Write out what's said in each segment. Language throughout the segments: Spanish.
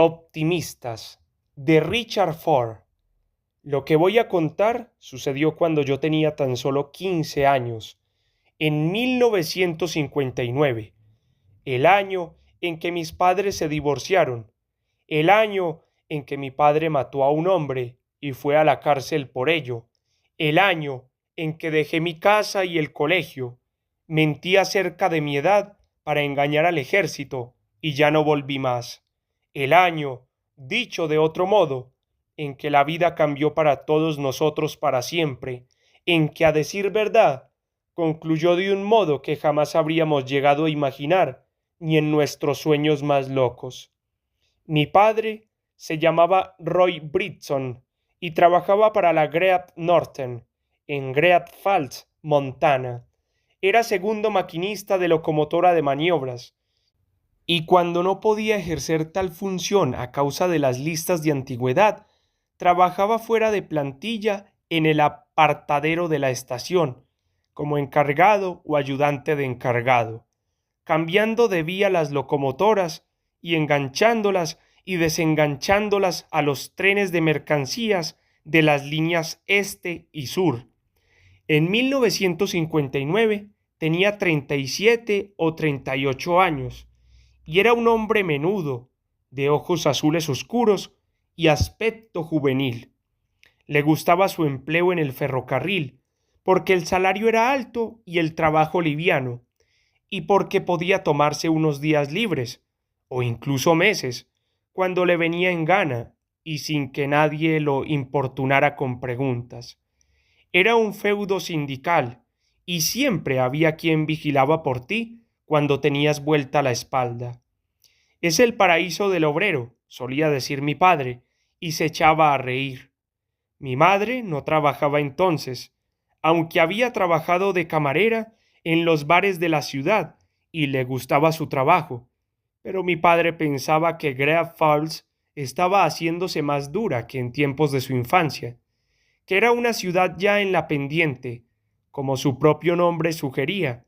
Optimistas, de Richard Ford. Lo que voy a contar sucedió cuando yo tenía tan solo 15 años, en 1959, el año en que mis padres se divorciaron, el año en que mi padre mató a un hombre y fue a la cárcel por ello, el año en que dejé mi casa y el colegio, mentí acerca de mi edad para engañar al ejército y ya no volví más, el año, dicho de otro modo, en que la vida cambió para todos nosotros para siempre, en que, a decir verdad, concluyó de un modo que jamás habríamos llegado a imaginar ni en nuestros sueños más locos. Mi padre se llamaba Roy Britson y trabajaba para la Great Northern en Great Falls, Montana. Era segundo maquinista de locomotora de maniobras, y cuando no podía ejercer tal función a causa de las listas de antigüedad, trabajaba fuera de plantilla en el apartadero de la estación, como encargado o ayudante de encargado, cambiando de vía las locomotoras y enganchándolas y desenganchándolas a los trenes de mercancías de las líneas este y sur. En 1959 tenía 37 o 38 años y era un hombre menudo, de ojos azules oscuros y aspecto juvenil. Le gustaba su empleo en el ferrocarril, porque el salario era alto y el trabajo liviano, y porque podía tomarse unos días libres, o incluso meses, cuando le venía en gana y sin que nadie lo importunara con preguntas. Era un feudo sindical, y siempre había quien vigilaba por ti cuando tenías vuelta la espalda. Es el paraíso del obrero, solía decir mi padre, y se echaba a reír. Mi madre no trabajaba entonces, aunque había trabajado de camarera en los bares de la ciudad y le gustaba su trabajo, pero mi padre pensaba que Great Falls estaba haciéndose más dura que en tiempos de su infancia, que era una ciudad ya en la pendiente, como su propio nombre sugería,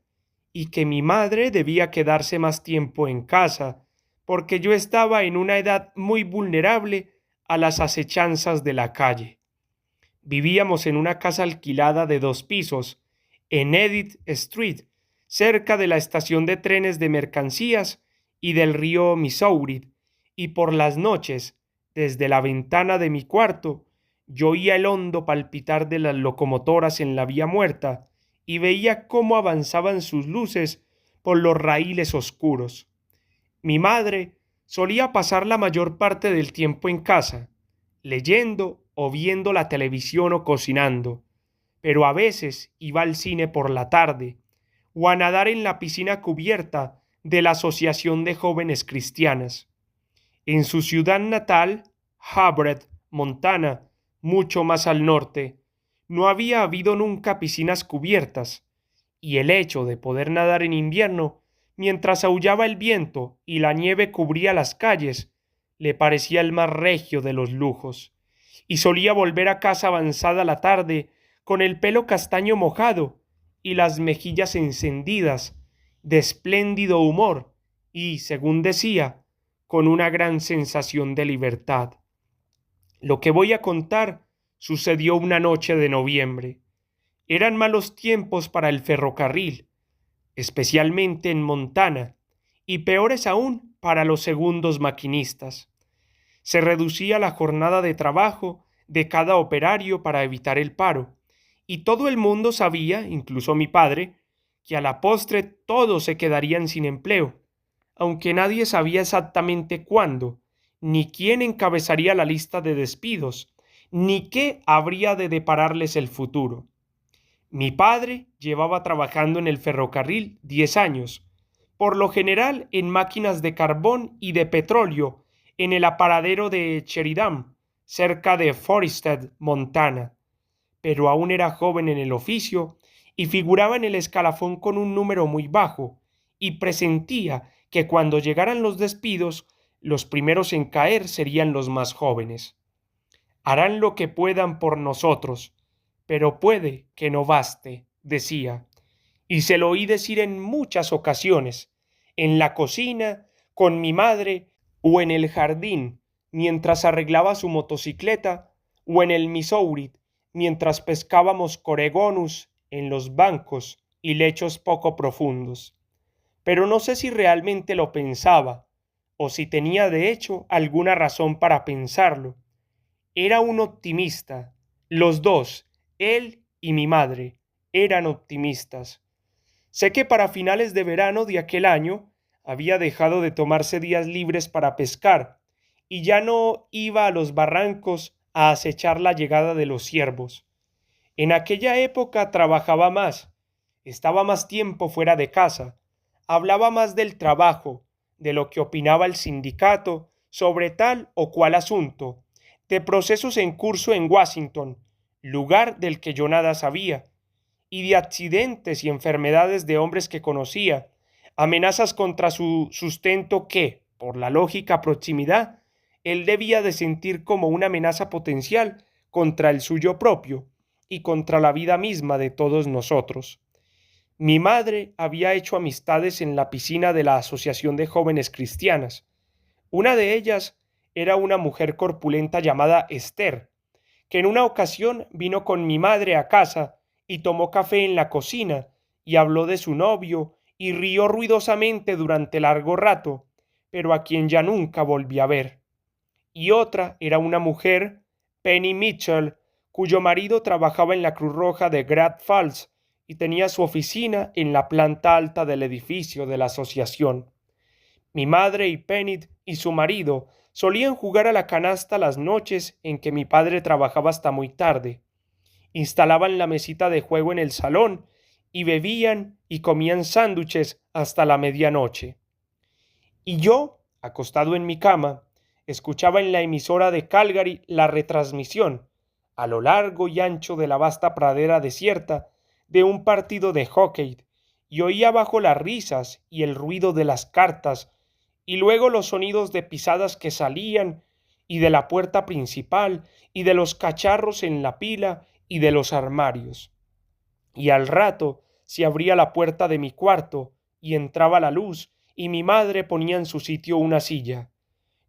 y que mi madre debía quedarse más tiempo en casa, porque yo estaba en una edad muy vulnerable a las acechanzas de la calle. Vivíamos en una casa alquilada de 2 pisos, en Edith Street, cerca de la estación de trenes de mercancías y del río Missouri, y por las noches, desde la ventana de mi cuarto, yo oía el hondo palpitar de las locomotoras en la vía muerta y veía cómo avanzaban sus luces por los raíles oscuros. Mi madre solía pasar la mayor parte del tiempo en casa, leyendo o viendo la televisión o cocinando, pero a veces iba al cine por la tarde o a nadar en la piscina cubierta de la Asociación de Jóvenes Cristianas. En su ciudad natal, Hubbard, Montana, mucho más al norte, no había habido nunca piscinas cubiertas, y el hecho de poder nadar en invierno, mientras aullaba el viento y la nieve cubría las calles, le parecía el más regio de los lujos, y solía volver a casa avanzada la tarde, con el pelo castaño mojado y las mejillas encendidas, de espléndido humor y, según decía, con una gran sensación de libertad. Lo que voy a contar sucedió una noche de noviembre. Eran malos tiempos para el ferrocarril, especialmente en Montana, y peores aún para los segundos maquinistas. Se reducía la jornada de trabajo de cada operario para evitar el paro, y todo el mundo sabía, incluso mi padre, que a la postre todos se quedarían sin empleo, aunque nadie sabía exactamente cuándo, ni quién encabezaría la lista de despidos, ni qué habría de depararles el futuro. Mi padre llevaba trabajando en el ferrocarril 10 años, por lo general en máquinas de carbón y de petróleo, en el aparadero de Sheridan, cerca de Forested, Montana. Pero aún era joven en el oficio y figuraba en el escalafón con un número muy bajo, y presentía que cuando llegaran los despidos, los primeros en caer serían los más jóvenes. Harán lo que puedan por nosotros, pero puede que no baste, decía, y se lo oí decir en muchas ocasiones, en la cocina, con mi madre o en el jardín, mientras arreglaba su motocicleta, o en el Missouri, mientras pescábamos coregonus en los bancos y lechos poco profundos. Pero no sé si realmente lo pensaba, o si tenía de hecho alguna razón para pensarlo. Era un optimista. Los dos, él y mi madre, eran optimistas. Sé que para finales de verano de aquel año había dejado de tomarse días libres para pescar y ya no iba a los barrancos a acechar la llegada de los ciervos. En aquella época trabajaba más, estaba más tiempo fuera de casa, hablaba más del trabajo, de lo que opinaba el sindicato sobre tal o cual asunto, de procesos en curso en Washington, lugar del que yo nada sabía, y de accidentes y enfermedades de hombres que conocía, amenazas contra su sustento que, por la lógica proximidad, él debía de sentir como una amenaza potencial contra el suyo propio y contra la vida misma de todos nosotros. Mi madre había hecho amistades en la piscina de la Asociación de Jóvenes Cristianas. Una de ellas era una mujer corpulenta llamada Esther, que en una ocasión vino con mi madre a casa y tomó café en la cocina y habló de su novio y rió ruidosamente durante largo rato, pero a quien ya nunca volví a ver. Y otra era una mujer, Penny Mitchell, cuyo marido trabajaba en la Cruz Roja de Great Falls y tenía su oficina en la planta alta del edificio de la asociación. Mi madre y Penny y su marido solían jugar a la canasta las noches en que mi padre trabajaba hasta muy tarde. Instalaban la mesita de juego en el salón y bebían y comían sándwiches hasta la medianoche. Y yo, acostado en mi cama, escuchaba en la emisora de Calgary la retransmisión, a lo largo y ancho de la vasta pradera desierta, de un partido de hockey, y oía bajo las risas y el ruido de las cartas, y luego los sonidos de pisadas que salían, y de la puerta principal, y de los cacharros en la pila, y de los armarios. Y al rato se abría la puerta de mi cuarto, y entraba la luz, y mi madre ponía en su sitio una silla.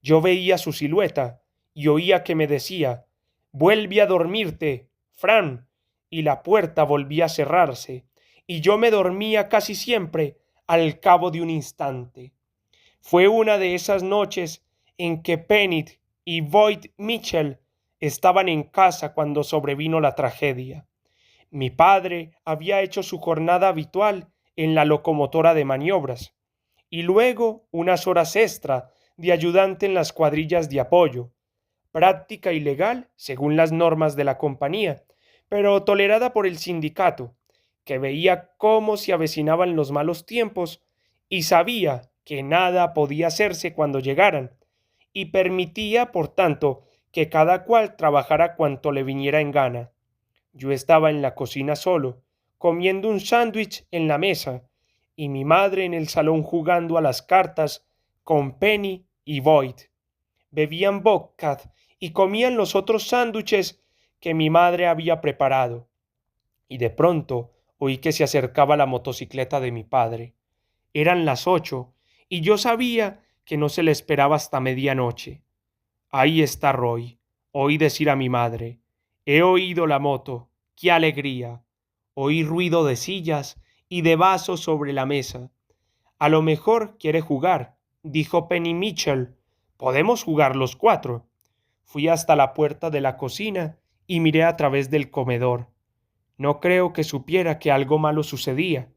Yo veía su silueta, y oía que me decía, «Vuelve a dormirte, Fran», y la puerta volvía a cerrarse, y yo me dormía casi siempre al cabo de un instante. Fue una de esas noches en que Penny y Boyd Mitchell estaban en casa cuando sobrevino la tragedia. Mi padre había hecho su jornada habitual en la locomotora de maniobras y luego unas horas extra de ayudante en las cuadrillas de apoyo, práctica ilegal según las normas de la compañía, pero tolerada por el sindicato, que veía cómo se avecinaban los malos tiempos y sabía que nada podía hacerse cuando llegaran, y permitía, por tanto, que cada cual trabajara cuanto le viniera en gana. Yo estaba en la cocina solo, comiendo un sándwich en la mesa, y mi madre en el salón jugando a las cartas con Penny y Boyd. Bebían vodka y comían los otros sándwiches que mi madre había preparado. Y de pronto oí que se acercaba la motocicleta de mi padre. Eran las 8 y yo sabía que no se le esperaba hasta medianoche. Ahí está Roy. Oí decir a mi madre. He oído la moto. ¡Qué alegría! Oí ruido de sillas y de vasos sobre la mesa. A lo mejor quiere jugar, dijo Penny Mitchell. Podemos jugar los cuatro. Fui hasta la puerta de la cocina y miré a través del comedor. No creo que supiera que algo malo sucedía,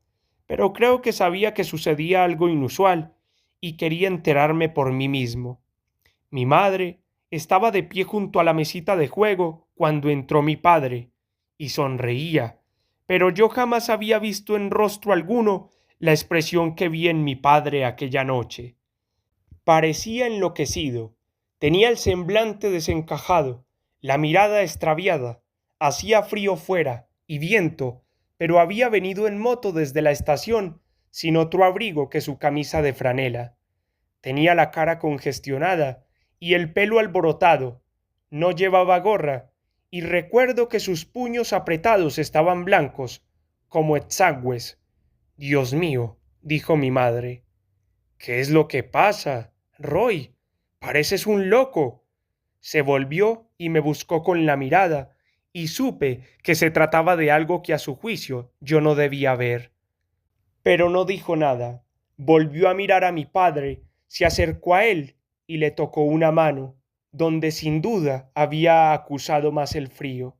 pero creo que sabía que sucedía algo inusual y quería enterarme por mí mismo. Mi madre estaba de pie junto a la mesita de juego cuando entró mi padre, y sonreía, pero yo jamás había visto en rostro alguno la expresión que vi en mi padre aquella noche. Parecía enloquecido, tenía el semblante desencajado, la mirada extraviada, hacía frío fuera y viento, pero había venido en moto desde la estación sin otro abrigo que su camisa de franela. Tenía la cara congestionada y el pelo alborotado, no llevaba gorra, y recuerdo que sus puños apretados estaban blancos, como exangües. Dios mío, dijo mi madre. ¿Qué es lo que pasa, Roy? Pareces un loco. Se volvió y me buscó con la mirada, y supe que se trataba de algo que a su juicio yo no debía ver. Pero no dijo nada. Volvió a mirar a mi padre, se acercó a él y le tocó una mano, donde sin duda había acusado más el frío.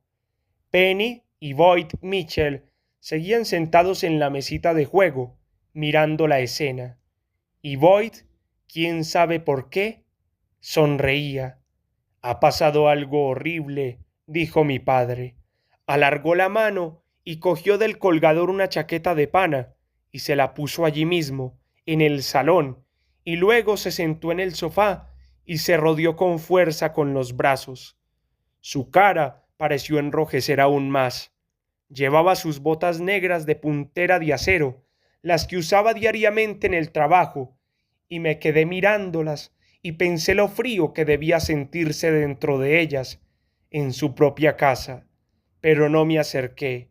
Penny y Boyd Mitchell seguían sentados en la mesita de juego, mirando la escena, y Boyd, quién sabe por qué, sonreía. Ha pasado algo horrible, dijo mi padre. Alargó la mano y cogió del colgador una chaqueta de pana y se la puso allí mismo, en el salón, y luego se sentó en el sofá y se rodeó con fuerza con los brazos. Su cara pareció enrojecer aún más. Llevaba sus botas negras de puntera de acero, las que usaba diariamente en el trabajo, y me quedé mirándolas y pensé lo frío que debía sentirse dentro de ellas, en su propia casa, pero no me acerqué.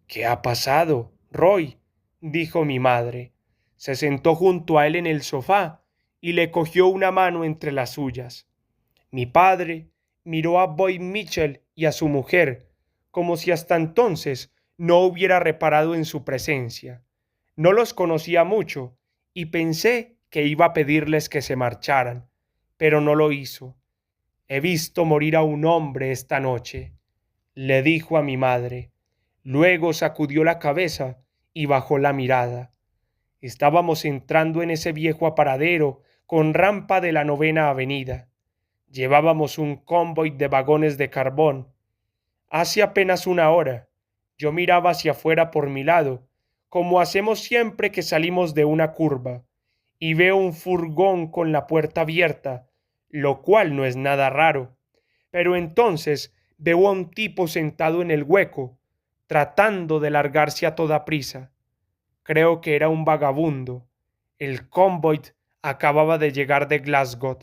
¿Qué ha pasado, Roy? Dijo mi madre. Se sentó junto a él en el sofá y le cogió una mano entre las suyas. Mi padre miró a Boyd Mitchell y a su mujer, como si hasta entonces no hubiera reparado en su presencia. No los conocía mucho y pensé que iba a pedirles que se marcharan, pero no lo hizo. He visto morir a un hombre esta noche, le dijo a mi madre. Luego sacudió la cabeza y bajó la mirada. Estábamos entrando en ese viejo aparadero con rampa de la 9ª Avenida. Llevábamos un convoy de vagones de carbón. Hace apenas una hora, yo miraba hacia afuera por mi lado, como hacemos siempre que salimos de una curva, y veo un furgón con la puerta abierta, lo cual no es nada raro. Pero entonces veo a un tipo sentado en el hueco, tratando de largarse a toda prisa. Creo que era un vagabundo. El convoy acababa de llegar de Glasgow.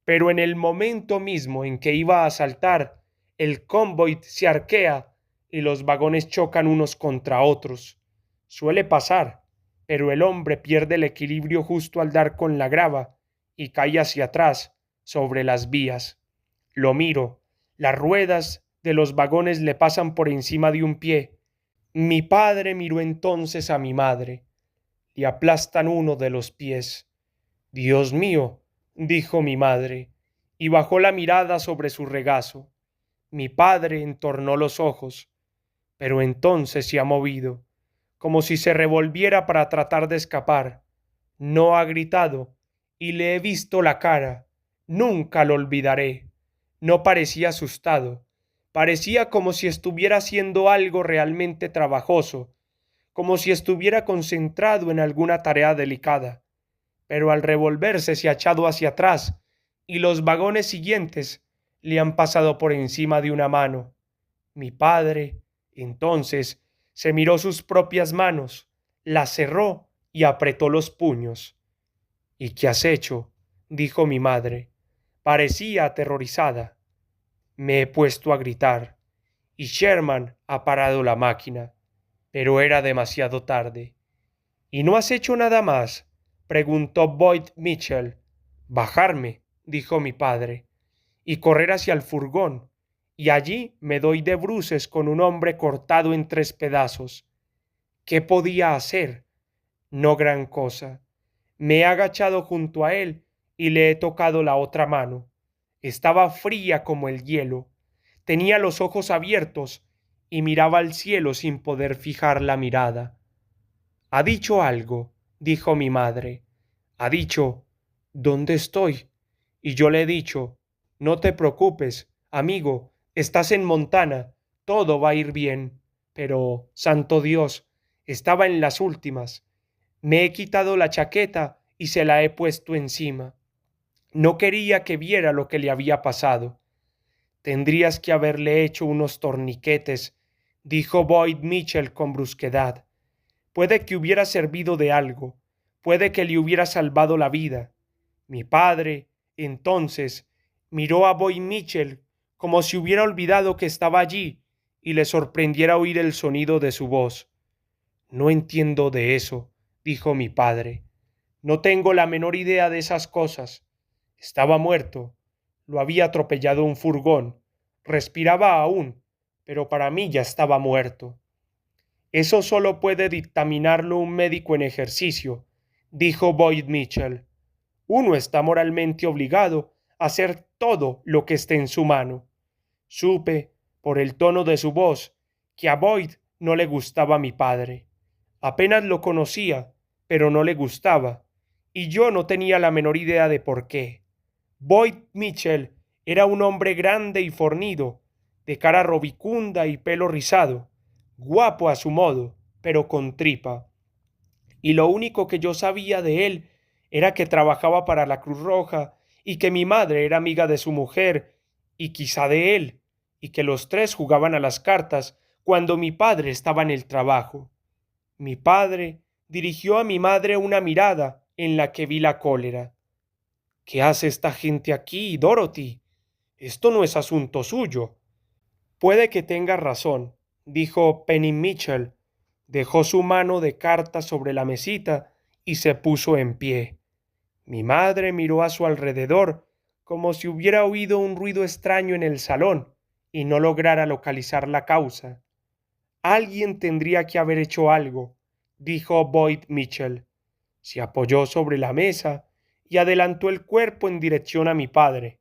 Pero en el momento mismo en que iba a saltar, el convoy se arquea y los vagones chocan unos contra otros. Suele pasar, pero el hombre pierde el equilibrio justo al dar con la grava y cae hacia atrás, sobre las vías. Lo miro, las ruedas de los vagones le pasan por encima de un pie. Mi padre miró entonces a mi madre. Le aplastan uno de los pies. Dios mío, dijo mi madre, y bajó la mirada sobre su regazo. Mi padre entornó los ojos, pero entonces se ha movido, como si se revolviera para tratar de escapar. No ha gritado, y le he visto la cara. Nunca lo olvidaré. No parecía asustado. Parecía como si estuviera haciendo algo realmente trabajoso, como si estuviera concentrado en alguna tarea delicada. Pero al revolverse se ha echado hacia atrás y los vagones siguientes le han pasado por encima de una mano. Mi padre, entonces, se miró sus propias manos, las cerró y apretó los puños. ¿Y qué has hecho? Dijo mi madre. Parecía aterrorizada. Me he puesto a gritar, y Sherman ha parado la máquina, pero era demasiado tarde. ¿Y no has hecho nada más? Preguntó Boyd Mitchell. Bajarme, dijo mi padre, y correr hacia el furgón, y allí me doy de bruces con un hombre cortado en 3 pedazos. ¿Qué podía hacer? No gran cosa. Me he agachado junto a él y le he tocado la otra mano. Estaba fría como el hielo. Tenía los ojos abiertos y miraba al cielo sin poder fijar la mirada. Ha dicho algo, dijo mi madre. Ha dicho, ¿dónde estoy? Y yo le he dicho, no te preocupes, amigo, estás en Montana, todo va a ir bien. Pero, santo Dios, estaba en las últimas. Me he quitado la chaqueta y se la he puesto encima. No quería que viera lo que le había pasado. Tendrías que haberle hecho unos torniquetes, dijo Boyd Mitchell con brusquedad. Puede que hubiera servido de algo, puede que le hubiera salvado la vida. Mi padre, entonces, miró a Boyd Mitchell como si hubiera olvidado que estaba allí y le sorprendiera oír el sonido de su voz. No entiendo de eso, dijo mi padre. No tengo la menor idea de esas cosas. Estaba muerto. Lo había atropellado un furgón. Respiraba aún, pero para mí ya estaba muerto. Eso solo puede dictaminarlo un médico en ejercicio, dijo Boyd Mitchell. Uno está moralmente obligado a hacer todo lo que esté en su mano. Supe, por el tono de su voz, que a Boyd no le gustaba mi padre. Apenas lo conocía, pero no le gustaba, y yo no tenía la menor idea de por qué. Boyd Mitchell era un hombre grande y fornido, de cara robicunda y pelo rizado, guapo a su modo, pero con tripa. Y lo único que yo sabía de él era que trabajaba para la Cruz Roja y que mi madre era amiga de su mujer y quizá de él, y que los tres jugaban a las cartas cuando mi padre estaba en el trabajo. Mi padre dirigió a mi madre una mirada en la que vi la cólera. ¿Qué hace esta gente aquí, Dorothy? Esto no es asunto suyo. Puede que tenga razón, dijo Penny Mitchell. Dejó su mano de cartas sobre la mesita y se puso en pie. Mi madre miró a su alrededor como si hubiera oído un ruido extraño en el salón y no lograra localizar la causa. Alguien tendría que haber hecho algo, dijo Boyd Mitchell. Se apoyó sobre la mesa y adelantó el cuerpo en dirección a mi padre.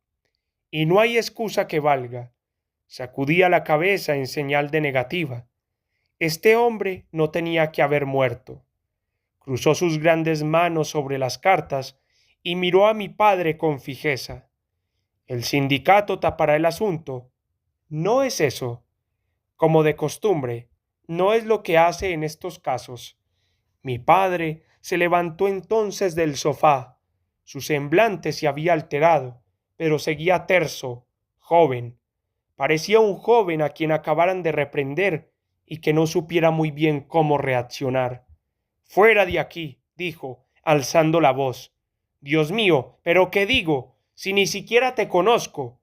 Y no hay excusa que valga. Sacudía la cabeza en señal de negativa. Este hombre no tenía que haber muerto. Cruzó sus grandes manos sobre las cartas y miró a mi padre con fijeza. El sindicato tapará el asunto. No es eso. Como de costumbre, no es lo que hace en estos casos. Mi padre se levantó entonces del sofá. Su semblante se había alterado, pero seguía terso, joven. Parecía un joven a quien acabaran de reprender y que no supiera muy bien cómo reaccionar. Fuera de aquí, dijo, alzando la voz. Dios mío, ¿pero qué digo? Si ni siquiera te conozco.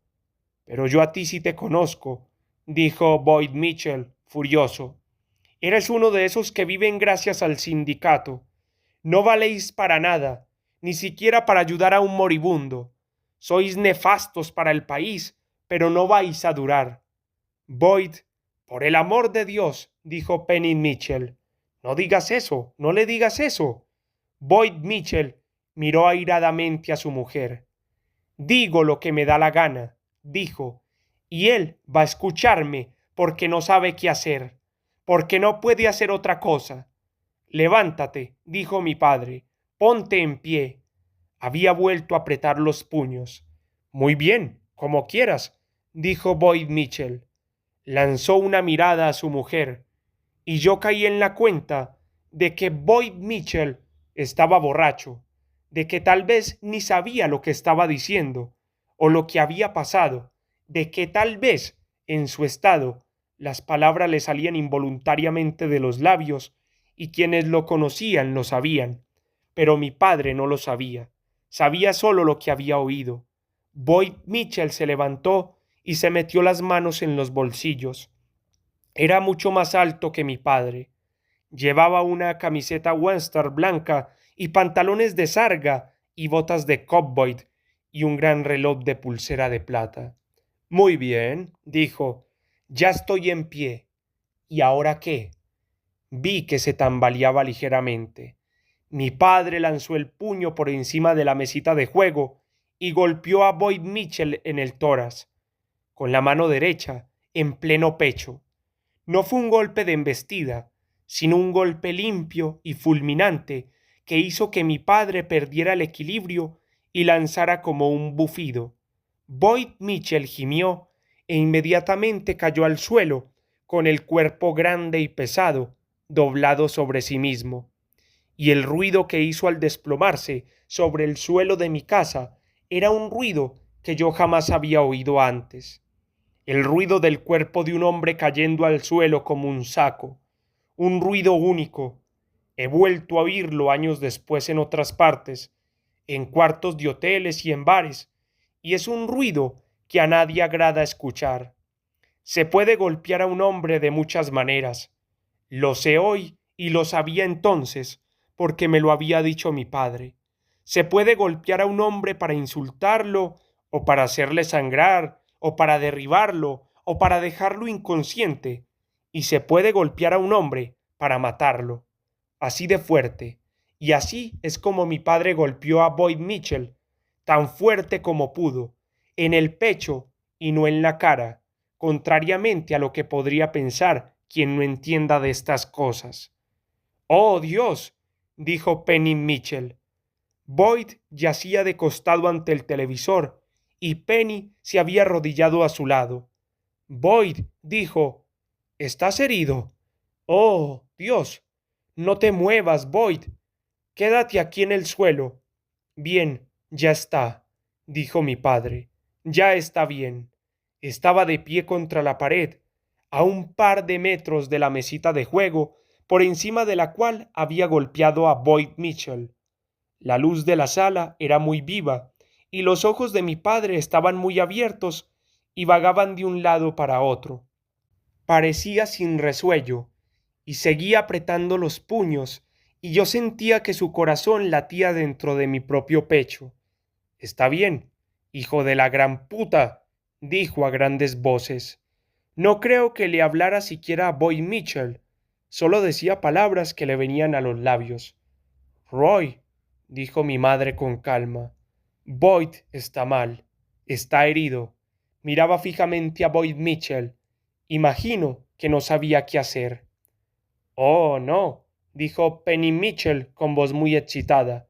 Pero yo a ti sí te conozco, dijo Boyd Mitchell, furioso. Eres uno de esos que viven gracias al sindicato. No valéis para nada, ni siquiera para ayudar a un moribundo. Sois nefastos para el país, pero no vais a durar. Boyd, por el amor de Dios, dijo Penny Mitchell. No digas eso, no le digas eso. Boyd Mitchell miró airadamente a su mujer. Digo lo que me da la gana, dijo, y él va a escucharme porque no sabe qué hacer, porque no puede hacer otra cosa. Levántate, dijo mi padre, ponte en pie. Había vuelto a apretar los puños. Muy bien, como quieras, dijo Boyd Mitchell. Lanzó una mirada a su mujer, y yo caí en la cuenta de que Boyd Mitchell estaba borracho, de que tal vez ni sabía lo que estaba diciendo, o lo que había pasado, de que tal vez, en su estado, las palabras le salían involuntariamente de los labios, y quienes lo conocían lo sabían, pero mi padre no lo sabía, sabía solo lo que había oído. Boyd Mitchell se levantó y se metió las manos en los bolsillos. Era mucho más alto que mi padre. Llevaba una camiseta Western blanca y pantalones de sarga y botas de cowboy y un gran reloj de pulsera de plata. Muy bien, dijo, ya estoy en pie. ¿Y ahora qué? Vi que se tambaleaba ligeramente. Mi padre lanzó el puño por encima de la mesita de juego y golpeó a Boyd Mitchell en el tórax, con la mano derecha, en pleno pecho. No fue un golpe de embestida, sino un golpe limpio y fulminante que hizo que mi padre perdiera el equilibrio y lanzara como un bufido. Boyd Mitchell gimió e inmediatamente cayó al suelo, con el cuerpo grande y pesado, doblado sobre sí mismo. Y el ruido que hizo al desplomarse sobre el suelo de mi casa era un ruido que yo jamás había oído antes. El ruido del cuerpo de un hombre cayendo al suelo como un saco, un ruido único. He vuelto a oírlo años después en otras partes, en cuartos de hoteles y en bares, y es un ruido que a nadie agrada escuchar. Se puede golpear a un hombre de muchas maneras. Lo sé hoy y lo sabía entonces, porque me lo había dicho mi padre. Se puede golpear a un hombre para insultarlo o para hacerle sangrar, o para derribarlo, o para dejarlo inconsciente, y se puede golpear a un hombre para matarlo, así de fuerte. Y así es como mi padre golpeó a Boyd Mitchell, tan fuerte como pudo, en el pecho y no en la cara, contrariamente a lo que podría pensar quien no entienda de estas cosas. ¡Oh, Dios! Dijo Penny Mitchell. Boyd yacía de costado ante el televisor y Penny se había arrodillado a su lado. Boyd dijo: ¿Estás herido? Oh, Dios. No te muevas, Boyd. Quédate aquí en el suelo. Bien, ya está, dijo mi padre. Ya está bien. Estaba de pie contra la pared, a un par de metros de la mesita de juego, por encima de la cual había golpeado a Boyd Mitchell. La luz de la sala era muy viva, y los ojos de mi padre estaban muy abiertos y vagaban de un lado para otro. Parecía sin resuello, y seguía apretando los puños, y yo sentía que su corazón latía dentro de mi propio pecho. Está bien, hijo de la gran puta, dijo a grandes voces. No creo que le hablara siquiera a Boyd Mitchell, solo decía palabras que le venían a los labios. Roy, dijo mi madre con calma, Boyd está mal, está herido. Miraba fijamente a Boyd Mitchell. Imagino que no sabía qué hacer. Oh, no, dijo Penny Mitchell con voz muy excitada.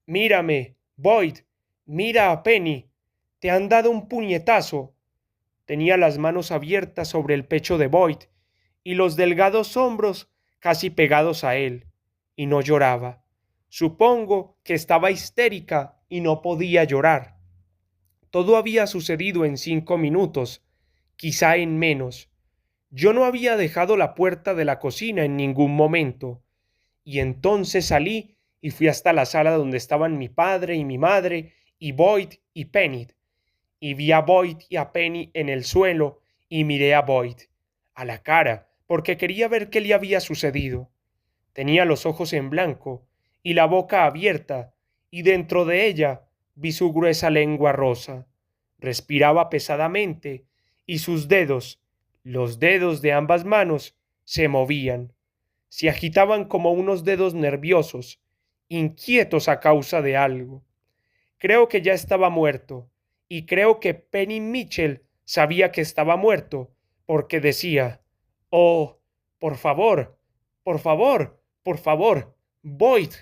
Mírame, Boyd, mira a Penny. Te han dado un puñetazo. Tenía las manos abiertas sobre el pecho de Boyd y los delgados hombros casi pegados a él, y no lloraba. Supongo que estaba histérica y no podía llorar. Todo había sucedido en 5 minutos, quizá en menos. Yo no había dejado la puerta de la cocina en ningún momento, y entonces salí y fui hasta la sala donde estaban mi padre y mi madre, y Boyd y Penny, y vi a Boyd y a Penny en el suelo, y miré a Boyd, a la cara, porque quería ver qué le había sucedido. Tenía los ojos en blanco y la boca abierta, y dentro de ella vi su gruesa lengua rosa. Respiraba pesadamente, y sus dedos, los dedos de ambas manos, se movían. Se agitaban como unos dedos nerviosos, inquietos a causa de algo. Creo que ya estaba muerto, y creo que Penny Mitchell sabía que estaba muerto, porque decía: «Oh, por favor, por favor, por favor, Boyd».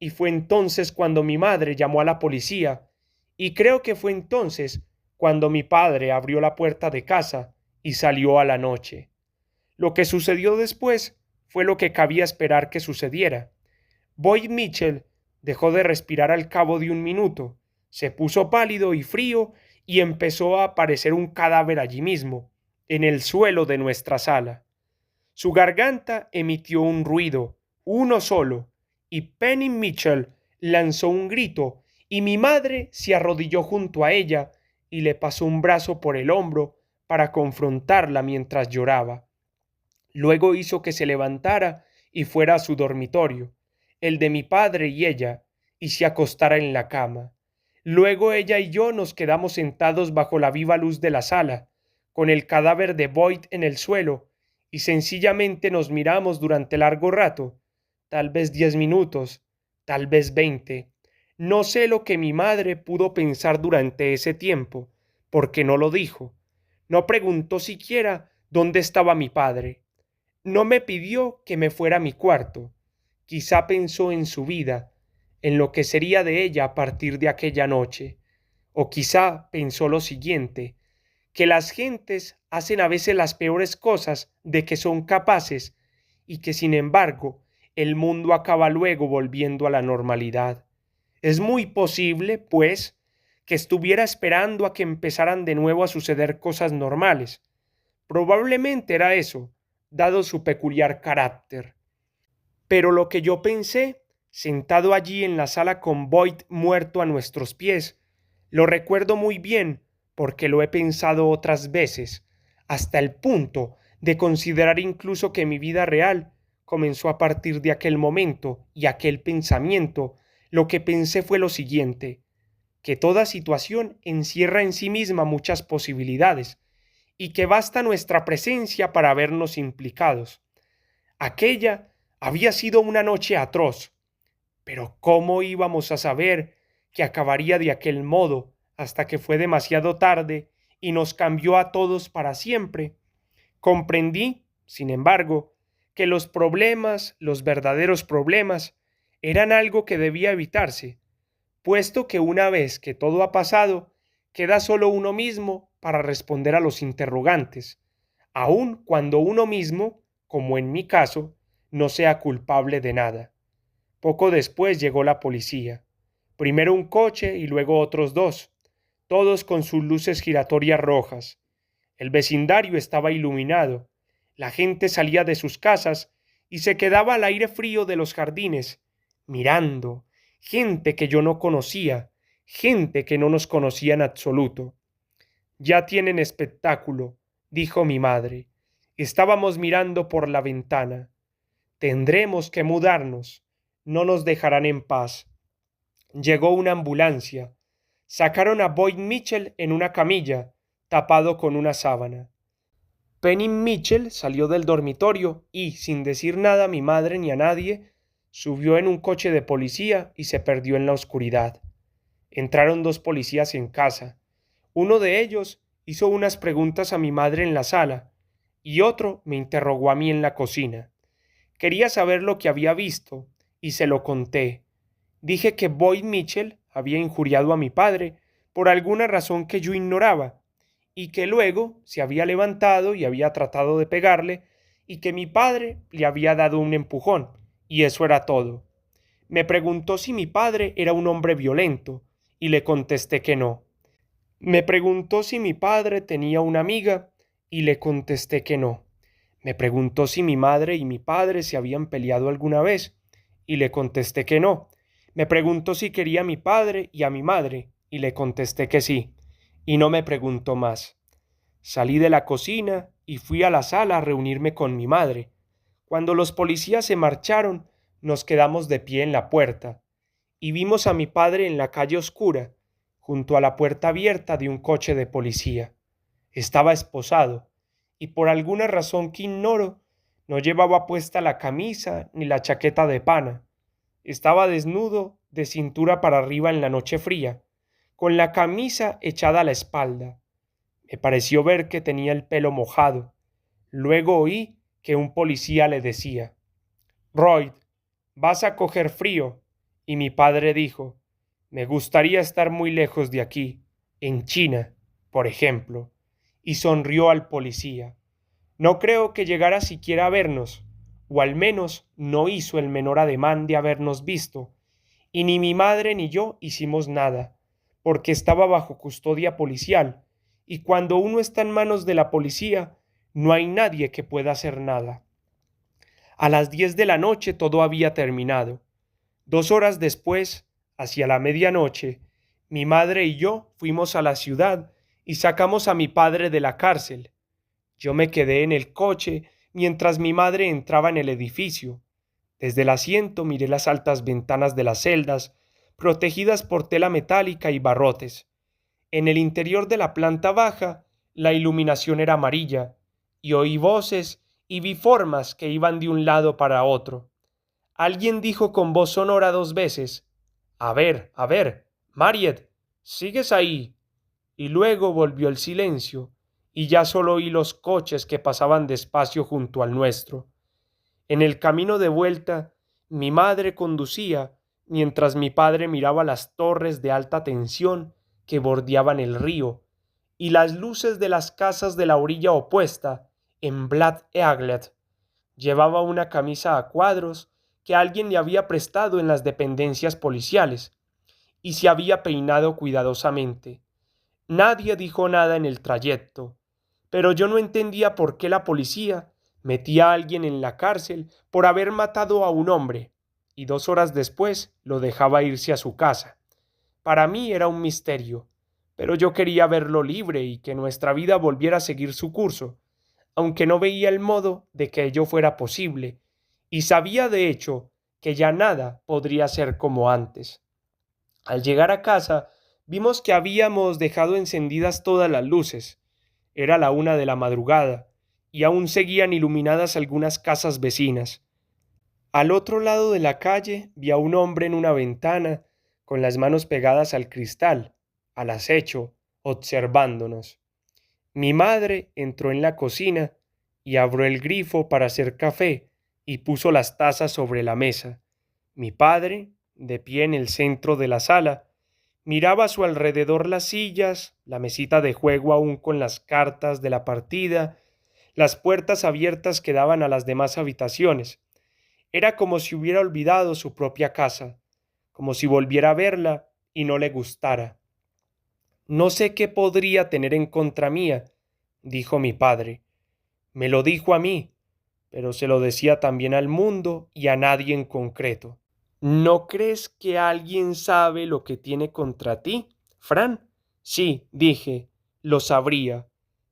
Y fue entonces cuando mi madre llamó a la policía, y creo que fue entonces cuando mi padre abrió la puerta de casa y salió a la noche. Lo que sucedió después fue lo que cabía esperar que sucediera. Boyd Mitchell dejó de respirar al cabo de un minuto, se puso pálido y frío y empezó a aparecer un cadáver allí mismo, en el suelo de nuestra sala. Su garganta emitió un ruido, uno solo, y Penny Mitchell lanzó un grito, y mi madre se arrodilló junto a ella y le pasó un brazo por el hombro para confrontarla mientras lloraba. Luego hizo que se levantara y fuera a su dormitorio, el de mi padre y ella, y se acostara en la cama. Luego ella y yo nos quedamos sentados bajo la viva luz de la sala, con el cadáver de Boyd en el suelo, y sencillamente nos miramos durante largo rato, tal vez 10 minutos, tal vez 20. No sé lo que mi madre pudo pensar durante ese tiempo, porque no lo dijo. No preguntó siquiera dónde estaba mi padre. No me pidió que me fuera a mi cuarto. Quizá pensó en su vida, en lo que sería de ella a partir de aquella noche. O quizá pensó lo siguiente: que las gentes hacen a veces las peores cosas de que son capaces, y que sin embargo el mundo acaba luego volviendo a la normalidad. Es muy posible, pues, que estuviera esperando a que empezaran de nuevo a suceder cosas normales. Probablemente era eso, dado su peculiar carácter. Pero lo que yo pensé, sentado allí en la sala con Boyd muerto a nuestros pies, lo recuerdo muy bien porque lo he pensado otras veces, hasta el punto de considerar incluso que mi vida real comenzó a partir de aquel momento y aquel pensamiento. Lo que pensé fue lo siguiente: que toda situación encierra en sí misma muchas posibilidades y que basta nuestra presencia para vernos implicados. Aquella había sido una noche atroz, pero ¿cómo íbamos a saber que acabaría de aquel modo hasta que fue demasiado tarde y nos cambió a todos para siempre? Comprendí, sin embargo, que los problemas, los verdaderos problemas, eran algo que debía evitarse, puesto que una vez que todo ha pasado, queda solo uno mismo para responder a los interrogantes, aun cuando uno mismo, como en mi caso, no sea culpable de nada. Poco después llegó la policía. Primero un coche y luego otros dos, todos con sus luces giratorias rojas. El vecindario estaba iluminado. La gente salía de sus casas y se quedaba al aire frío de los jardines, mirando. Gente que yo no conocía, gente que no nos conocía en absoluto. Ya tienen espectáculo, dijo mi madre. Estábamos mirando por la ventana. Tendremos que mudarnos. No nos dejarán en paz. Llegó una ambulancia. Sacaron a Boyd Mitchell en una camilla, tapado con una sábana. Penny Mitchell salió del dormitorio y, sin decir nada a mi madre ni a nadie, subió en un coche de policía y se perdió en la oscuridad. Entraron dos policías en casa. Uno de ellos hizo unas preguntas a mi madre en la sala y otro me interrogó a mí en la cocina. Quería saber lo que había visto y se lo conté. Dije que Boyd Mitchell había injuriado a mi padre por alguna razón que yo ignoraba, y que luego se había levantado y había tratado de pegarle, y que mi padre le había dado un empujón, y eso era todo. Me preguntó si mi padre era un hombre violento, y le contesté que no. Me preguntó si mi padre tenía una amiga, y le contesté que no. Me preguntó si mi madre y mi padre se habían peleado alguna vez, y le contesté que no. Me preguntó si quería a mi padre y a mi madre, y le contesté que sí, y no me preguntó más. Salí de la cocina y fui a la sala a reunirme con mi madre. Cuando los policías se marcharon, nos quedamos de pie en la puerta, y vimos a mi padre en la calle oscura, junto a la puerta abierta de un coche de policía. Estaba esposado, y por alguna razón que ignoro, no llevaba puesta la camisa ni la chaqueta de pana. Estaba desnudo, de cintura para arriba en la noche fría, con la camisa echada a la espalda. Me pareció ver que tenía el pelo mojado. Luego oí que un policía le decía: «Royd, vas a coger frío». Y mi padre dijo: «Me gustaría estar muy lejos de aquí, en China, por ejemplo». Y sonrió al policía. No creo que llegara siquiera a vernos, o al menos no hizo el menor ademán de habernos visto, y ni mi madre ni yo hicimos nada, porque estaba bajo custodia policial, y cuando uno está en manos de la policía, no hay nadie que pueda hacer nada. A las 10 de la noche todo había terminado. 2 horas después, hacia la medianoche, mi madre y yo fuimos a la ciudad y sacamos a mi padre de la cárcel. Yo me quedé en el coche mientras mi madre entraba en el edificio. Desde el asiento miré las altas ventanas de las celdas, protegidas por tela metálica y barrotes. En el interior de la planta baja, la iluminación era amarilla, y oí voces y vi formas que iban de un lado para otro. Alguien dijo con voz sonora 2 veces: a ver, Mariet, ¿sigues ahí? Y luego volvió el silencio, y ya solo oí los coches que pasaban despacio junto al nuestro. En el camino de vuelta, mi madre conducía, mientras mi padre miraba las torres de alta tensión que bordeaban el río, y las luces de las casas de la orilla opuesta, en Blat Eaglet. Llevaba una camisa a cuadros que alguien le había prestado en las dependencias policiales, y se había peinado cuidadosamente. Nadie dijo nada en el trayecto, pero yo no entendía por qué la policía metía a alguien en la cárcel por haber matado a un hombre, y 2 horas después lo dejaba irse a su casa. Para mí era un misterio, pero yo quería verlo libre y que nuestra vida volviera a seguir su curso, aunque no veía el modo de que ello fuera posible, y sabía de hecho que ya nada podría ser como antes. Al llegar a casa, Vimos que habíamos dejado encendidas todas las luces. Era la 1 de la madrugada, y aún seguían iluminadas algunas casas vecinas. Al otro lado de la calle vi a un hombre en una ventana, con las manos pegadas al cristal, al acecho, observándonos. Mi madre entró en la cocina y abrió el grifo para hacer café y puso las tazas sobre la mesa. Mi padre, de pie en el centro de la sala, miraba a su alrededor las sillas, la mesita de juego aún con las cartas de la partida, las puertas abiertas que daban a las demás habitaciones. Era como si hubiera olvidado su propia casa, como si volviera a verla y no le gustara. No sé qué podría tener en contra mía, dijo mi padre. Me lo dijo a mí, pero se lo decía también al mundo y a nadie en concreto. ¿No crees que alguien sabe lo que tiene contra ti, Fran? Sí, dije, lo sabría.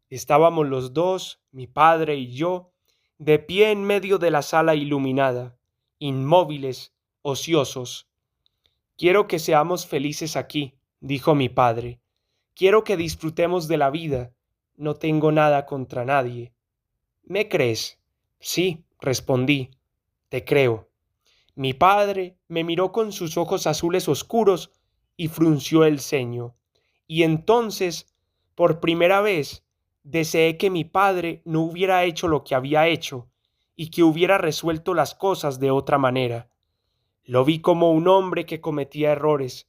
Estábamos los dos, mi padre y yo, de pie en medio de la sala iluminada, inmóviles, ociosos. Quiero que seamos felices aquí, dijo mi padre. Quiero que disfrutemos de la vida. No tengo nada contra nadie. ¿Me crees? Sí, respondí. Te creo. Mi padre me miró con sus ojos azules oscuros y frunció el ceño. Y entonces, por primera vez, deseé que mi padre no hubiera hecho lo que había hecho y que hubiera resuelto las cosas de otra manera. Lo vi como un hombre que cometía errores,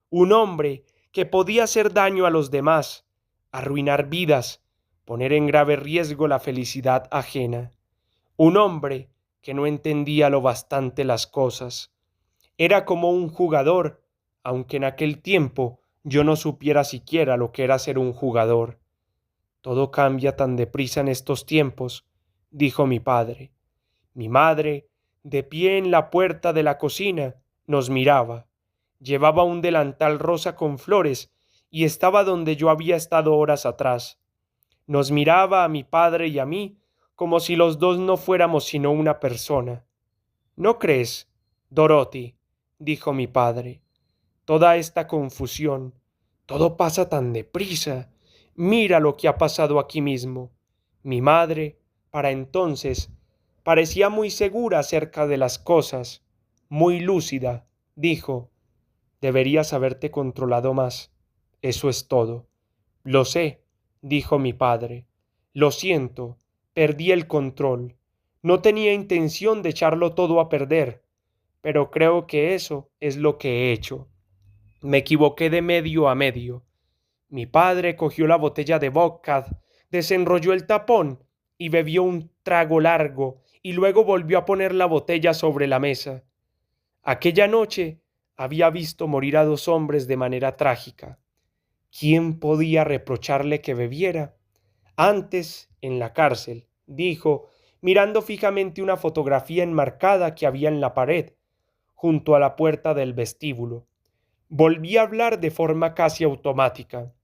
un hombre que podía hacer daño a los demás, arruinar vidas, poner en grave riesgo la felicidad ajena. Un hombre que no entendía lo bastante las cosas. Era como un jugador, aunque en aquel tiempo yo no supiera siquiera lo que era ser un jugador. Todo cambia tan deprisa en estos tiempos, dijo mi padre. Mi madre, de pie en la puerta de la cocina, nos miraba. Llevaba un delantal rosa con flores y estaba donde yo había estado horas atrás. Nos miraba a mi padre y a mí como si los dos no fuéramos sino una persona. ¿No crees, Dorothy? Dijo mi padre. Toda esta confusión, todo pasa tan deprisa. Mira lo que ha pasado aquí mismo. Mi madre, para entonces, parecía muy segura acerca de las cosas, muy lúcida. Dijo, deberías haberte controlado más. Eso es todo. Lo sé, dijo mi padre. Lo siento, perdí el control. No tenía intención de echarlo todo a perder, pero creo que eso es lo que he hecho. Me equivoqué de medio a medio. Mi padre cogió la botella de vodka, desenrolló el tapón y bebió un trago largo y luego volvió a poner la botella sobre la mesa. Aquella noche había visto morir a 2 hombres de manera trágica. ¿Quién podía reprocharle que bebiera? Antes, en la cárcel, dijo, mirando fijamente una fotografía enmarcada que había en la pared, junto a la puerta del vestíbulo. Volví a hablar de forma casi automática.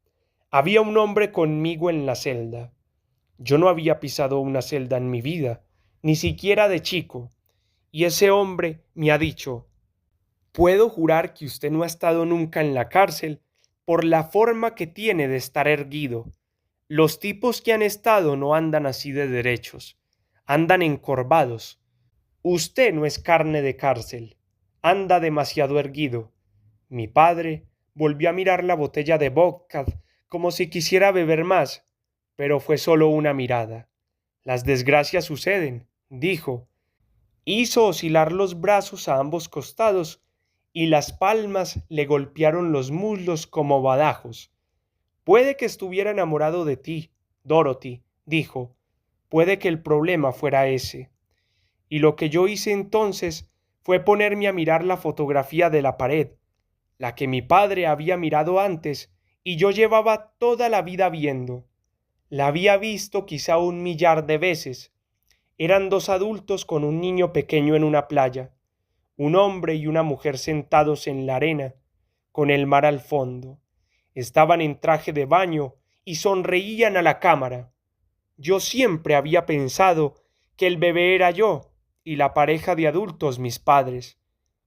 Había un hombre conmigo en la celda. Yo no había pisado una celda en mi vida, ni siquiera de chico, y ese hombre me ha dicho, puedo jurar que usted no ha estado nunca en la cárcel por la forma que tiene de estar erguido. Los tipos que han estado no andan así de derechos, andan encorvados. Usted no es carne de cárcel, anda demasiado erguido. Mi padre volvió a mirar la botella de vodka como si quisiera beber más, pero fue solo una mirada. Las desgracias suceden, dijo. Hizo oscilar los brazos a ambos costados y las palmas le golpearon los muslos como badajos. Puede que estuviera enamorado de ti, Dorothy, dijo. Puede que el problema fuera ese. Y lo que yo hice entonces fue ponerme a mirar la fotografía de la pared, la que mi padre había mirado antes y yo llevaba toda la vida viendo. La había visto quizá 1 millar de veces. Eran 2 adultos con un niño pequeño en una playa, un hombre y una mujer sentados en la arena, con el mar al fondo. Estaban en traje de baño y sonreían a la cámara. Yo siempre había pensado que el bebé era yo y la pareja de adultos mis padres,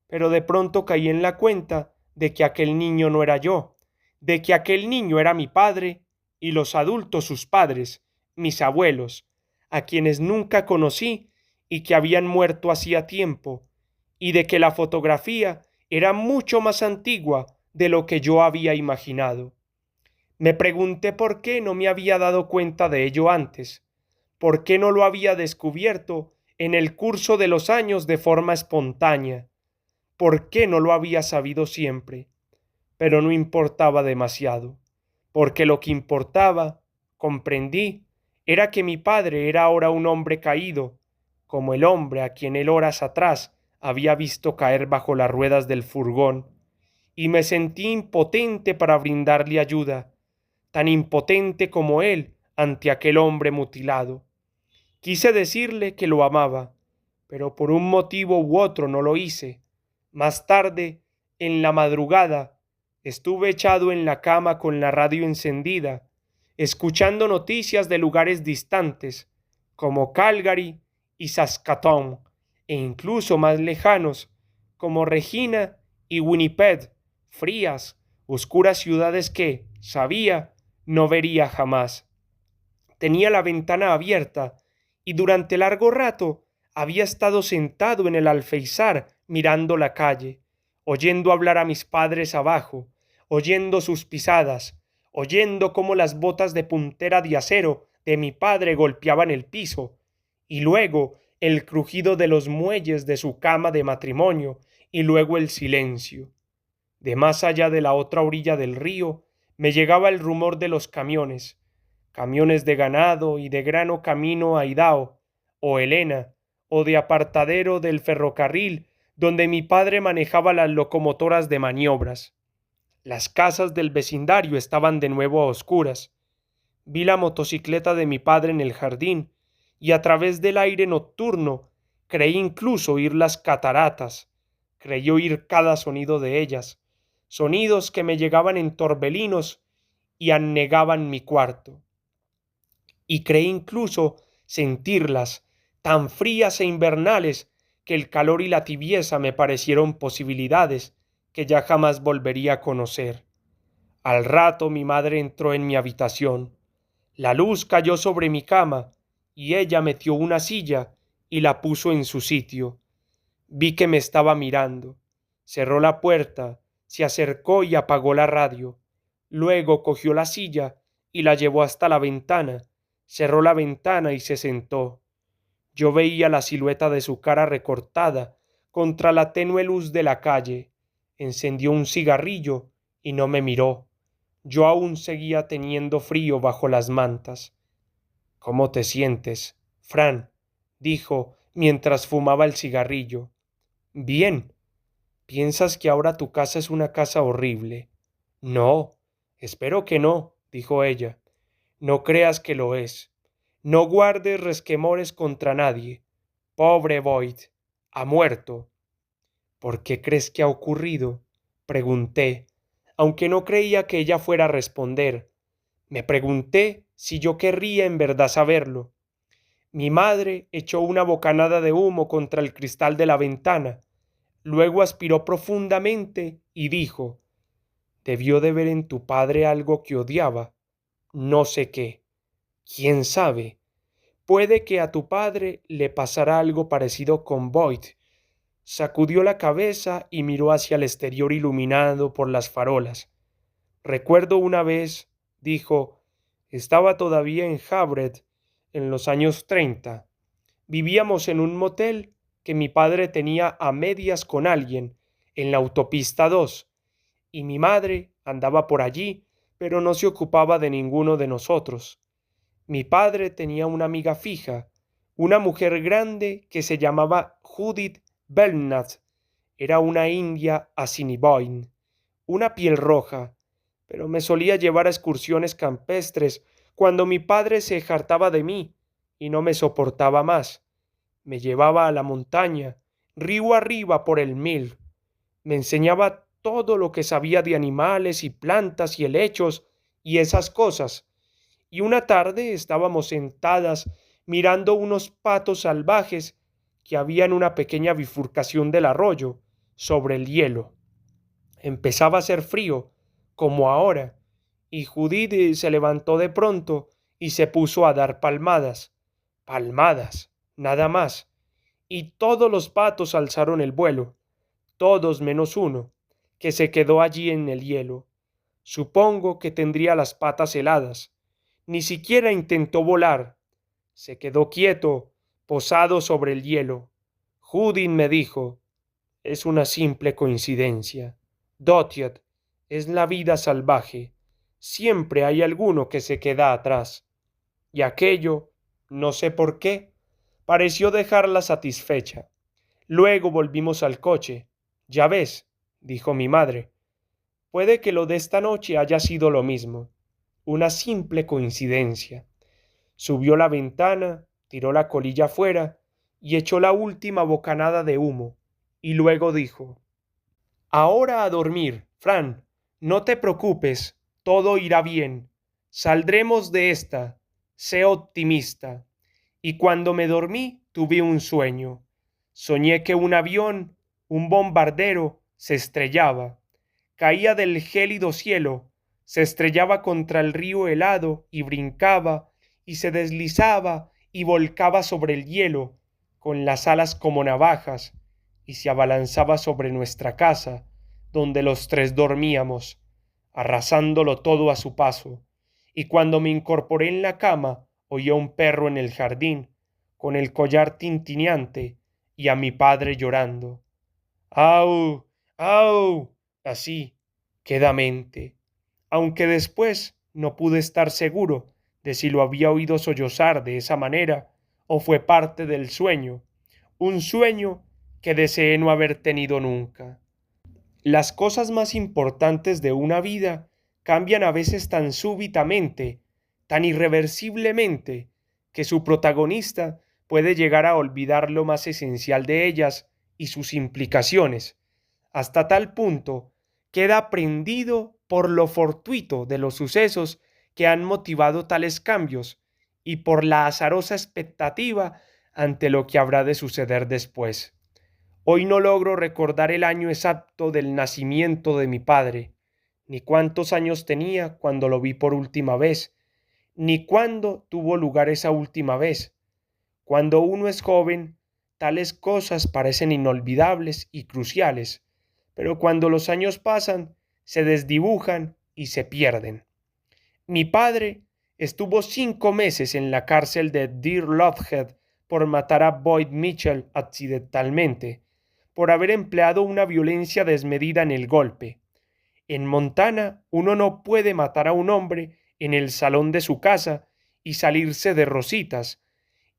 pero de pronto caí en la cuenta de que aquel niño no era yo, de que aquel niño era mi padre y los adultos sus padres, mis abuelos, a quienes nunca conocí y que habían muerto hacía tiempo, y de que la fotografía era mucho más antigua de lo que yo había imaginado. Me pregunté por qué no me había dado cuenta de ello antes, por qué no lo había descubierto en el curso de los años de forma espontánea, por qué no lo había sabido siempre. Pero no importaba demasiado, porque lo que importaba, comprendí, era que mi padre era ahora un hombre caído, como el hombre a quien él horas atrás había visto caer bajo las ruedas del furgón, y me sentí impotente para brindarle ayuda, tan impotente como él ante aquel hombre mutilado. Quise decirle que lo amaba, pero por un motivo u otro no lo hice. Más tarde, en la madrugada, estuve echado en la cama con la radio encendida, escuchando noticias de lugares distantes, como Calgary y Saskatoon, e incluso más lejanos, como Regina y Winnipeg, frías, oscuras ciudades que, sabía, no vería jamás. Tenía la ventana abierta y durante largo rato había estado sentado en el alféizar mirando la calle, oyendo hablar a mis padres abajo, oyendo sus pisadas, oyendo cómo las botas de puntera de acero de mi padre golpeaban el piso, y luego el crujido de los muelles de su cama de matrimonio, y luego el silencio. De más allá de la otra orilla del río me llegaba el rumor de los camiones, camiones de ganado y de grano camino a Idaho, o Helena, o de apartadero del ferrocarril donde mi padre manejaba las locomotoras de maniobras. Las casas del vecindario estaban de nuevo a oscuras. Vi la motocicleta de mi padre en el jardín y a través del aire nocturno creí incluso oír las cataratas, creí oír cada sonido de ellas, sonidos que me llegaban en torbellinos y anegaban mi cuarto. Y creí incluso sentirlas, tan frías e invernales que el calor y la tibieza me parecieron posibilidades que ya jamás volvería a conocer. Al rato mi madre entró en mi habitación. La luz cayó sobre mi cama y ella metió una silla y la puso en su sitio. Vi que me estaba mirando. Cerró la puerta, se acercó y apagó la radio. Luego cogió la silla y la llevó hasta la ventana, cerró la ventana y se sentó. Yo veía la silueta de su cara recortada contra la tenue luz de la calle. Encendió un cigarrillo y no me miró. Yo aún seguía teniendo frío bajo las mantas. ¿Cómo te sientes, Fran?, dijo mientras fumaba el cigarrillo. Bien. ¿Piensas que ahora tu casa es una casa horrible? No, espero que no, dijo ella. No creas que lo es. No guardes resquemores contra nadie. Pobre Boyd. Ha muerto. ¿Por qué crees que ha ocurrido? Pregunté, aunque no creía que ella fuera a responder. Me pregunté si yo querría en verdad saberlo. Mi madre echó una bocanada de humo contra el cristal de la ventana. Luego aspiró profundamente y dijo: «Debió de ver en tu padre algo que odiaba. No sé qué. ¿Quién sabe? Puede que a tu padre le pasara algo parecido con Boyd». Sacudió la cabeza y miró hacia el exterior iluminado por las farolas. «Recuerdo una vez», dijo, «estaba todavía en Havred, en los años 30. Vivíamos en un motel que mi padre tenía a medias con alguien en la autopista 2, y mi madre andaba por allí, pero no se ocupaba de ninguno de nosotros. Mi padre tenía una amiga fija, una mujer grande que se llamaba Judith Belknap. Era una india Assiniboine, una piel roja, pero me solía llevar a excursiones campestres cuando mi padre se hartaba de mí y no me soportaba más. Me llevaba a la montaña, río arriba por el Mill. Me enseñaba todo lo que sabía de animales y plantas y helechos y esas cosas. Y una tarde estábamos sentadas mirando unos patos salvajes que había en una pequeña bifurcación del arroyo, sobre el hielo. Empezaba a hacer frío, como ahora, y Judith se levantó de pronto y se puso a dar palmadas. Palmadas, nada más. Y todos los patos alzaron el vuelo, todos menos uno, que se quedó allí en el hielo. Supongo que tendría las patas heladas. Ni siquiera intentó volar. Se quedó quieto, posado sobre el hielo. Judith me dijo, es una simple coincidencia. Dottiot, es la vida salvaje. Siempre hay alguno que se queda atrás. Y aquello, no sé por qué, pareció dejarla satisfecha. Luego volvimos al coche. Ya ves, dijo mi madre, puede que lo de esta noche haya sido lo mismo, una simple coincidencia. Subió la ventana, tiró la colilla fuera y echó la última bocanada de humo, y luego dijo, ahora a dormir, Fran, no te preocupes, todo irá bien, saldremos de esta, sé optimista. Y cuando me dormí tuve un sueño. Soñé que un avión, un bombardero, se estrellaba, caía del gélido cielo, se estrellaba contra el río helado y brincaba, y se deslizaba y volcaba sobre el hielo, con las alas como navajas, y se abalanzaba sobre nuestra casa, donde los tres dormíamos, arrasándolo todo a su paso. Y cuando me incorporé en la cama, oí a un perro en el jardín, con el collar tintineante, y a mi padre llorando. ¡Au! ¡Au! Así, quedamente. Aunque después no pude estar seguro de si lo había oído sollozar de esa manera o fue parte del sueño, un sueño que deseé no haber tenido nunca. Las cosas más importantes de una vida cambian a veces tan súbitamente, tan irreversiblemente, que su protagonista puede llegar a olvidar lo más esencial de ellas y sus implicaciones. Hasta tal punto queda prendido por lo fortuito de los sucesos que han motivado tales cambios y por la azarosa expectativa ante lo que habrá de suceder después. Hoy no logro recordar el año exacto del nacimiento de mi padre, ni cuántos años tenía cuando lo vi por última vez, ni cuándo tuvo lugar esa última vez. Cuando uno es joven, tales cosas parecen inolvidables y cruciales, pero cuando los años pasan, se desdibujan y se pierden. Mi padre estuvo 5 meses en la cárcel de Dear Loudhead por matar a Boyd Mitchell accidentalmente, por haber empleado una violencia desmedida en el golpe. En Montana uno no puede matar a un hombre en el salón de su casa y salirse de rositas,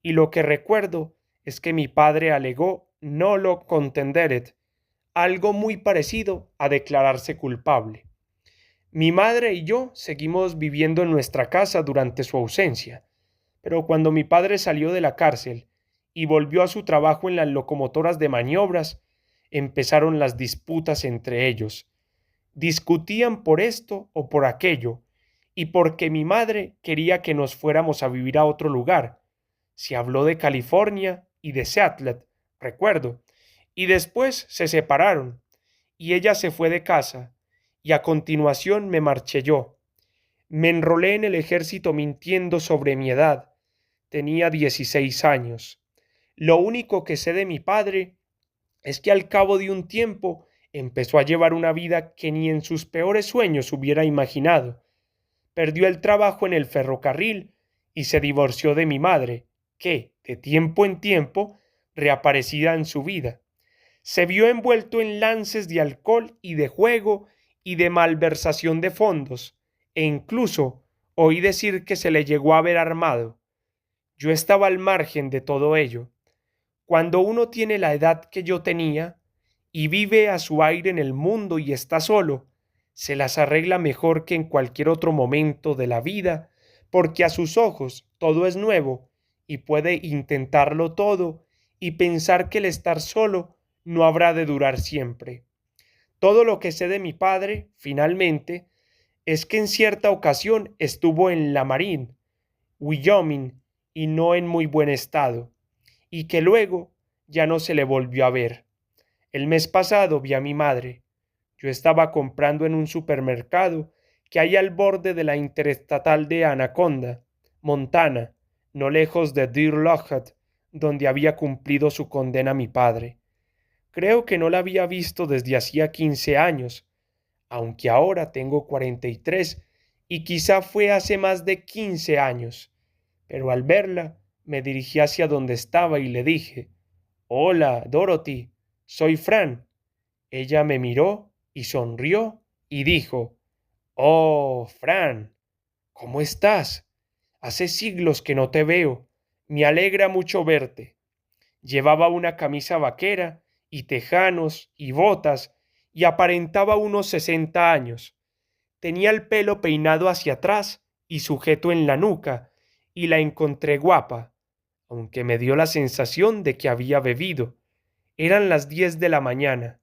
y lo que recuerdo es que mi padre alegó no lo contenderet, algo muy parecido a declararse culpable. Mi madre y yo seguimos viviendo en nuestra casa durante su ausencia, pero cuando mi padre salió de la cárcel y volvió a su trabajo en las locomotoras de maniobras, empezaron las disputas entre ellos. Discutían por esto o por aquello, y porque mi madre quería que nos fuéramos a vivir a otro lugar. Se habló de California y de Seattle, recuerdo, y después se separaron, y ella se fue de casa, y a continuación me marché yo. Me enrolé en el ejército mintiendo sobre mi edad. Tenía 16 años. Lo único que sé de mi padre es que al cabo de un tiempo empezó a llevar una vida que ni en sus peores sueños hubiera imaginado. Perdió el trabajo en el ferrocarril y se divorció de mi madre, que, de tiempo en tiempo, reaparecía en su vida. Se vio envuelto en lances de alcohol y de juego y de malversación de fondos, e incluso oí decir que se le llegó a ver armado. Yo estaba al margen de todo ello. Cuando uno tiene la edad que yo tenía y vive a su aire en el mundo y está solo, se las arregla mejor que en cualquier otro momento de la vida, porque a sus ojos todo es nuevo y puede intentarlo todo y pensar que el estar solo no habrá de durar siempre. Todo lo que sé de mi padre, finalmente, es que en cierta ocasión estuvo en la Marine, Wyoming, y no en muy buen estado, y que luego ya no se le volvió a ver. El mes pasado vi a mi madre. Yo estaba comprando en un supermercado que hay al borde de la interestatal de Anaconda, Montana, no lejos de Deer Lockhart, donde había cumplido su condena mi padre. Creo que no la había visto desde hacía 15 años, aunque ahora tengo 43 y quizá fue hace más de 15 años. Pero al verla, me dirigí hacia donde estaba y le dije, «Hola, Dorothy, soy Fran». Ella me miró y sonrió y dijo, «Oh, Fran, ¿cómo estás? Hace siglos que no te veo. Me alegra mucho verte». Llevaba una camisa vaquera y tejanos y botas y aparentaba unos 60 años. Tenía el pelo peinado hacia atrás y sujeto en la nuca, y la encontré guapa, aunque me dio la sensación de que había bebido. Eran las 10 de la mañana.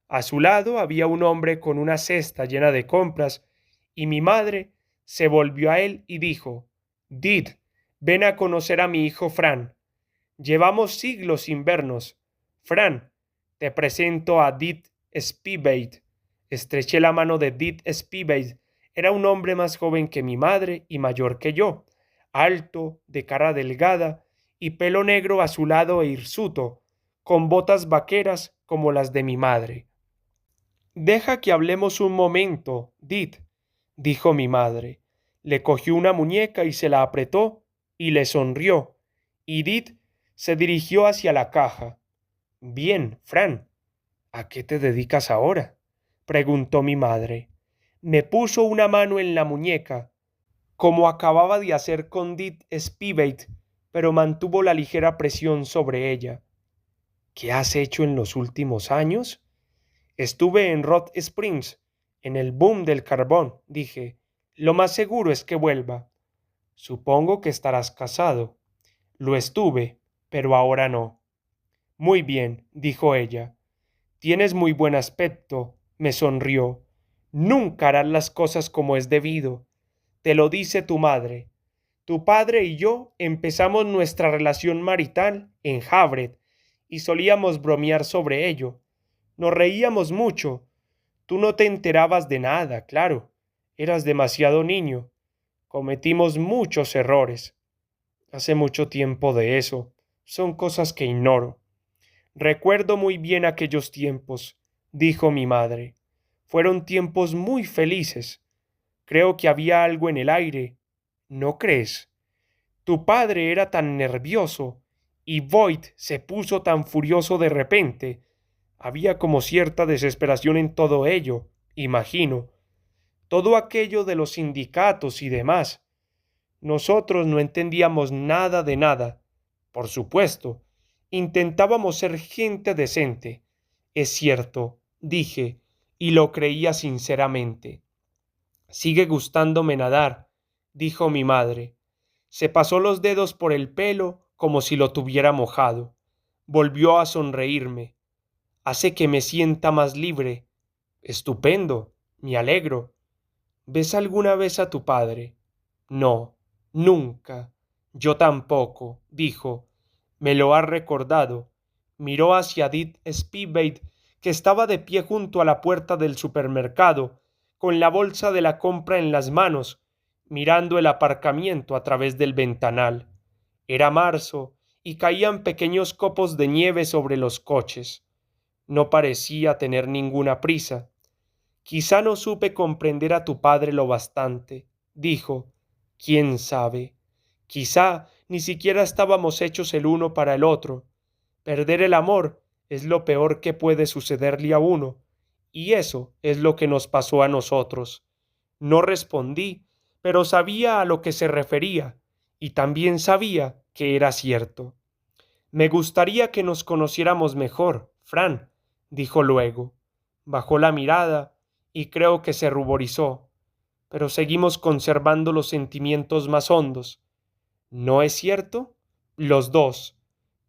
A su lado había un hombre con una cesta llena de compras, y mi madre se volvió a él y dijo, «Did, ven a conocer a mi hijo Fran. Llevamos siglos sin vernos. Fran, te presento a Did Spivey». Estreché la mano de Did Spivey. Era un hombre más joven que mi madre y mayor que yo, alto, de cara delgada y pelo negro azulado e hirsuto, con botas vaqueras como las de mi madre. «Deja que hablemos un momento, Did», dijo mi madre. Le cogió una muñeca y se la apretó y le sonrió, y Did se dirigió hacia la caja. «Bien, Fran, ¿a qué te dedicas ahora?», preguntó mi madre. Me puso una mano en la muñeca, como acababa de hacer con Did Spivey, pero mantuvo la ligera presión sobre ella. «¿Qué has hecho en los últimos años?». «Estuve en Rock Springs, en el boom del carbón», dije. «Lo más seguro es que vuelva». «Supongo que estarás casado». «Lo estuve, pero ahora no». «Muy bien», dijo ella. «Tienes muy buen aspecto», me sonrió. «Nunca harás las cosas como es debido. Te lo dice tu madre. Tu padre y yo empezamos nuestra relación marital en Havre y solíamos bromear sobre ello. Nos reíamos mucho. Tú no te enterabas de nada, claro. Eras demasiado niño. Cometimos muchos errores. Hace mucho tiempo de eso. Son cosas que ignoro. Recuerdo muy bien aquellos tiempos, dijo mi madre. Fueron tiempos muy felices. Creo que había algo en el aire. ¿No crees? Tu padre era tan nervioso y Boyd se puso tan furioso de repente. Había como cierta desesperación en todo ello, imagino. Todo aquello de los sindicatos y demás. Nosotros no entendíamos nada de nada. Por supuesto, intentábamos ser gente decente. Es cierto, dije, y lo creía sinceramente. Sigue gustándome nadar, dijo mi madre. Se pasó los dedos por el pelo como si lo tuviera mojado. Volvió a sonreírme. Hace que me sienta más libre. Estupendo, me alegro. ¿Ves alguna vez a tu padre? No, nunca. Yo tampoco, dijo. Me lo ha recordado. Miró hacia Did Spivey, que estaba de pie junto a la puerta del supermercado, con la bolsa de la compra en las manos, mirando el aparcamiento a través del ventanal. Era marzo y caían pequeños copos de nieve sobre los coches. No parecía tener ninguna prisa. «Quizá no supe comprender a tu padre lo bastante», dijo. «¿Quién sabe? Quizá ni siquiera estábamos hechos el uno para el otro. Perder el amor es lo peor que puede sucederle a uno, y eso es lo que nos pasó a nosotros». No respondí, pero sabía a lo que se refería, y también sabía que era cierto. «Me gustaría que nos conociéramos mejor, Fran», dijo luego. Bajó la mirada y creo que se ruborizó, pero seguimos conservando los sentimientos más hondos. ¿No es cierto? Los dos,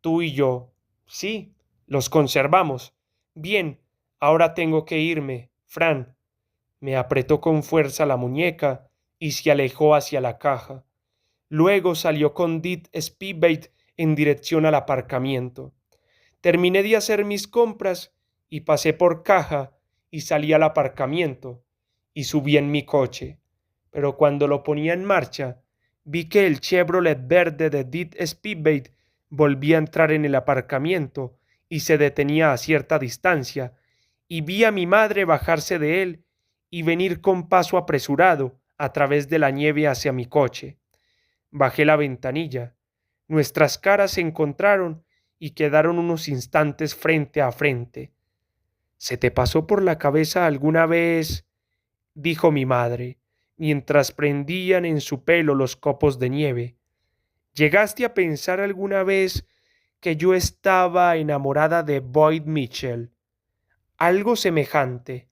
tú y yo. Sí, los conservamos. Bien, ahora tengo que irme, Fran. Me apretó con fuerza la muñeca y se alejó hacia la caja. Luego salió con Did Spivey en dirección al aparcamiento. Terminé de hacer mis compras y pasé por caja y salí al aparcamiento y subí en mi coche. Pero cuando lo ponía en marcha, vi que el Chevrolet verde de Dead Speedbait volvía a entrar en el aparcamiento y se detenía a cierta distancia, y vi a mi madre bajarse de él y venir con paso apresurado a través de la nieve hacia mi coche. Bajé la ventanilla. Nuestras caras se encontraron y quedaron unos instantes frente a frente. ¿Se te pasó por la cabeza alguna vez? Dijo mi madre, mientras prendían en su pelo los copos de nieve. ¿Llegaste a pensar alguna vez que yo estaba enamorada de Boyd Mitchell? Algo semejante.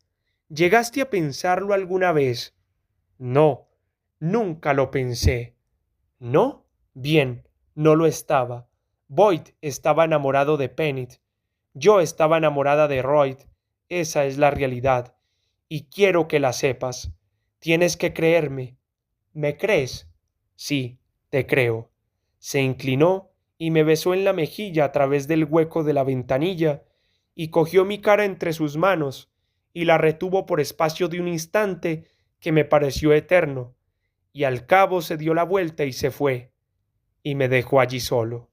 ¿Llegaste a pensarlo alguna vez? No, nunca lo pensé. ¿No? Bien, no lo estaba. Boyd estaba enamorado de Pennant. Yo estaba enamorada de Royd. Esa es la realidad. Y quiero que la sepas. Tienes que creerme. ¿Me crees? Sí, te creo. Se inclinó y me besó en la mejilla a través del hueco de la ventanilla, y cogió mi cara entre sus manos, y la retuvo por espacio de un instante que me pareció eterno, y al cabo se dio la vuelta y se fue, y me dejó allí solo.